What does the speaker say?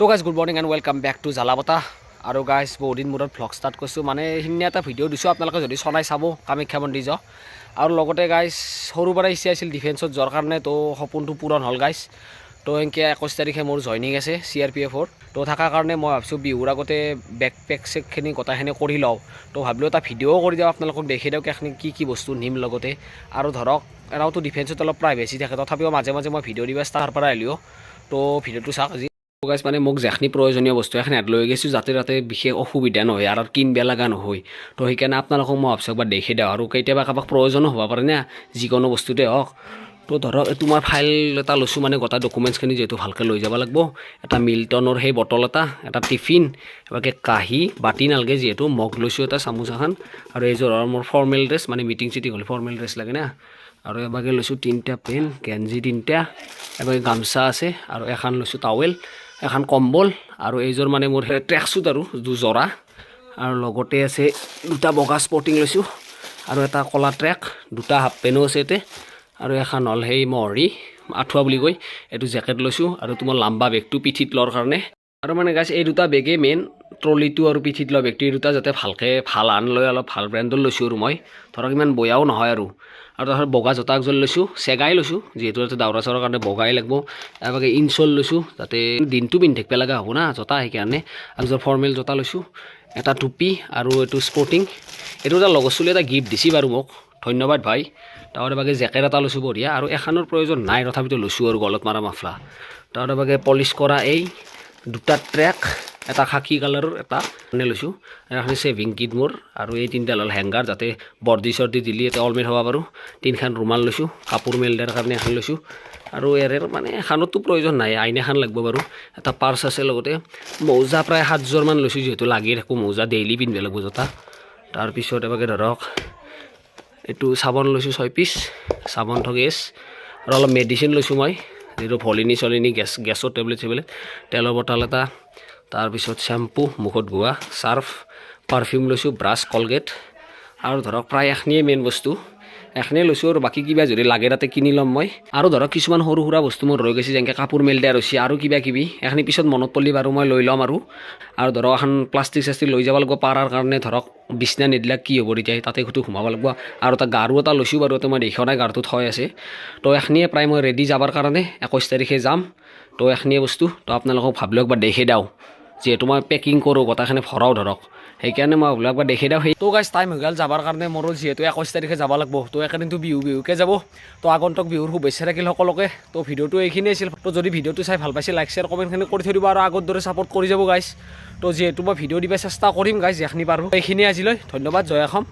তো guys good morning and welcome back to জালাবতা। আৰু গাইজ বহুত দিন মূৰত ভ্লগ ষ্টাৰ্ট কৰিছোঁ, মানে সেইদিনা এটা ভিডিঅ' দিছোঁ, আপোনালোকে যদি চলাই চাব কামাখ্যা মন্দিৰ যাওঁ। আৰু লগতে গাইজ সৰুৰ পৰা ইচ্ছা আছিল ডিফেন্সত যোৱাৰ কাৰণে, তো সপোনটো পূৰণ হ'ল গাইজ। তো এনেকৈ 21 তাৰিখে মোৰ জইনিং আছে CRPF-ৰ। তো থকাৰ কাৰণে মই ভাবিছোঁ বিহুৰ আগতে বেগ পেক চেকখিনি গোটেইখিনি কৰি লওঁ। তো ভাবিলোঁ এটা ভিডিঅ'ও কৰি দিওঁ, আপোনালোকক দেখি দিয়ক এইখিনি কি বস্তু নিম লগতে। আৰু ধৰক এনেওতো ডিফেন্সত অলপ প্ৰাইভেচি থাকে, তথাপিও মাজে মাজে মই ভিডিঅ' দিব তাৰ পৰা আহিলেও। তো ভিডিঅ'টো চাওক আজি। গাইজ মানে মোক যিখিনি প্ৰয়োজনীয় বস্তু এখিনি লৈ গৈছোঁ, যাতে তাতে বিশেষ অসুবিধা নহয় আৰু কিনিব লগা নহয়। তো সেইকাৰণে আপোনালোকক মই ভাবিছোঁ একবাৰ দেখি দিওঁ। আৰু কেতিয়াবা কাৰোবাক প্ৰয়োজনো হ'ব পাৰে না, যিকোনো বস্তুতে হওক। তো ধৰক এইটো মই ফাইল এটা লৈছোঁ, মানে গোটেই ডকুমেণ্টছখিনি যিহেতু ভালকৈ লৈ যাব লাগিব। এটা মিল্টনৰ সেই বটল এটা টিফিন, এবাৰকৈ কাঁহী বাতি নালাগে যিহেতু, মগ লৈছোঁ এটা, চামুচ এখন। আৰু এইযোৰ মোৰ ফৰ্মেল ড্ৰেছ, মানে মিটিং চিটিং হ'লে ফৰ্মেল ড্ৰেছ লাগে না। আৰু এবাৰকৈ লৈছোঁ 3টা পেন, গেঞ্জি 3টা, এবাৰকৈ গামছা আছে, আৰু এখন লৈছোঁ টাৱেল, এখন কম্বল, আৰু এইযোৰ মানে মোৰ ট্ৰেক শ্বুট আৰু যোৰা। আৰু লগতে আছে 2টা বগা স্পৰ্টিং লৈছোঁ, আৰু এটা ক'লা ট্ৰেক, 2টা হাফ পেনো আছে ইয়াতে, আৰু এখন হ'ল সেই মহৰি আঁঠুৱা বুলি কয়, এইটো জেকেট লৈছোঁ। আৰু তোমাৰ লাম্বা বেগটো পিঠিত লোৱাৰ কাৰণে। আৰু মানে গাইছ এই 2টা বেগেই মেইন, ট্ৰলিটো আৰু পিঠিত লোৱা বেগটো, এই 2টা যাতে ভালকৈ ভাল আন লৈ অলপ ভাল ব্ৰেণ্ডৰ লৈছোঁ। আৰু মই ধৰক ইমান বয়াও নহয় আৰু তাৰপিছত বগা জোতা একযোৰ লৈছোঁ, চেগাই লৈছোঁ যিহেতু যাতে দৌৰা চৌৰাৰ কাৰণে বগাই লাগিব। তাৰবাবে ইনচল লৈছোঁ, যাতে দিনটো পিন্ধি থাকিব লগা হ'ব না জোতা, সেইকাৰণে একযোৰ ফৰ্মেল জোতা লৈছোঁ, এটা টুপি, আৰু এইটো স্পৰ্টিং। এইটো এটা লগৰ চলি এটা গিফ্ট দিছে বাৰু মোক, ধন্যবাদ ভাই। তাৰ বাগে জেকেট এটা লৈছোঁ বঢ়িয়া, আৰু এখনৰ প্ৰয়োজন নাই তথাপিতো লৈছোঁ আৰু গলত মাৰা মাফলা। তাৰ বাগে পলিচ কৰা এই 2টা ট্ৰেক, এটা খাকী কালাৰৰ এটা এনে লৈছোঁ, এখন ছেভিং কিট মোৰ। আৰু এই 3টা হ'ল হেংগাৰ, যাতে বৰ্দি চৰ্দি দিলি এটা অলমেট হ'ব পাৰোঁ। 3খন ৰুমাল লৈছোঁ, কাপোৰ মেল দিয়াৰ কাৰণে এখন লৈছোঁ। আৰু ইয়াৰে মানে এখনতো প্ৰয়োজন নাই, আইন এখন লাগিব বাৰু। এটা পাৰ্চ আছে, লগতে মৌজা প্ৰায় 7যোৰমান লৈছোঁ, যিহেতু লাগি থাকোঁ মৌজা, ডেইলি পিন্ধিব লাগিব জোতা। তাৰপিছত এবাৰকে ধৰক এইটো চাবোন লৈছোঁ 6 পিচ, চাবোন ঠগেছ, আৰু অলপ মেডিচিন লৈছোঁ মই, যিটো ভলিনি চলিনি গেছৰ টেবলেট চেবলেট, তেলৰ বটল এটা, তাৰপিছত শ্বেম্পু, মুখত ঘঁহা চাৰ্ফ, পাৰফিউম লৈছোঁ, ব্ৰাছ, কলগেট। আৰু ধৰক প্ৰায় এখিনিয়ে মেইন বস্তু, এখিনিয়ে লৈছোঁ। আৰু বাকী কিবা যদি লাগে তাতে কিনি ল'ম মই। আৰু ধৰক কিছুমান সৰু সুৰা বস্তু মোৰ ৰৈ গৈছে, যেনেকৈ কাপোৰ মেল দিয়া ৰৈছে, আৰু কিবা কিবি এখিনি পিছত মনত পৰিলে বাৰু মই লৈ ল'ম। আৰু ধৰক এখন প্লাষ্টিক চাষ্টিক লৈ যাব লাগিব পাৰাৰ কাৰণে, ধৰক বিচনা নিদিলে কি হ'ব তেতিয়া, তাতে খুটো সোমাব লাগিব। আৰু এটা গাৰু এটা লৈছোঁ বাৰু, মই দেখা নাই গাৰুটোত থৈ আছে। তো এখিনিয়ে প্ৰায় মই ৰেডি যাবৰ কাৰণে, 21 তাৰিখে যাম। তো এখিনিয়ে বস্তু, তো আপোনালোকক ভাবিলোঁ একবাৰ দেখি দিওঁ, যিহেতু মই পেকিং কৰোঁ গোটেইখিনি ভৰাওঁ ধৰক, সেইকাৰণে মই ভাবিলোঁ একবাৰ দেখি দিওঁ। তো গাইজ টাইম হৈ গ'ল যাবৰ কাৰণে মোৰো, যিহেতু 21 তাৰিখে যাব লাগিব। তো একেদিনটো বিহুকে যাব। তো আগন্তুক বিহুৰ শুভেচ্ছা থাকিল সকলোকে। তো ভিডিঅ'টো এইখিনিয়ে আছিল। তো যদি ভিডিঅ'টো চাই ভাল পাইছে, লাইক শ্বেয়াৰ কমেণ্টখিনি কৰি থৈ দিব, আৰু আগৰ দৰে ছাপোৰ্ট কৰি যাব গাইজ। তো যিহেতু মই ভিডিঅ' দিব চেষ্টা কৰিম গাইজ, যিখিনি পাৰোঁ। এইখিনিয়ে আজিলৈ, ধন্যবাদ, জয় অসম।